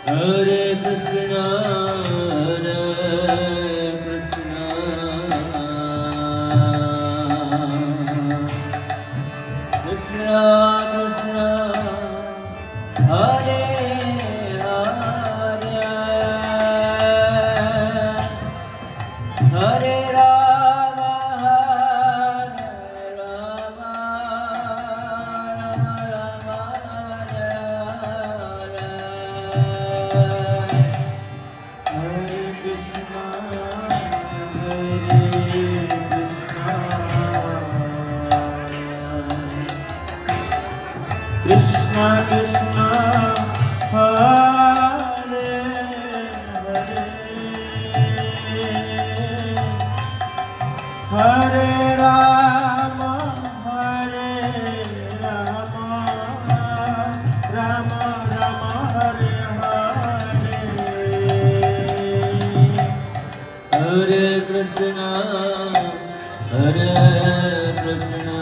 Hare Krishna, Hare Krishna, Krishna Krishna, Hare Hare, Hare Rama, Hare Rama, Rama Rama, Hare Krishna, Hare Krishna, Krishna Krishna, Hare Hare, Hare Rama, Hare Rama, Rama Rama, Hare Hare, Hare Krishna, Hare Krishna,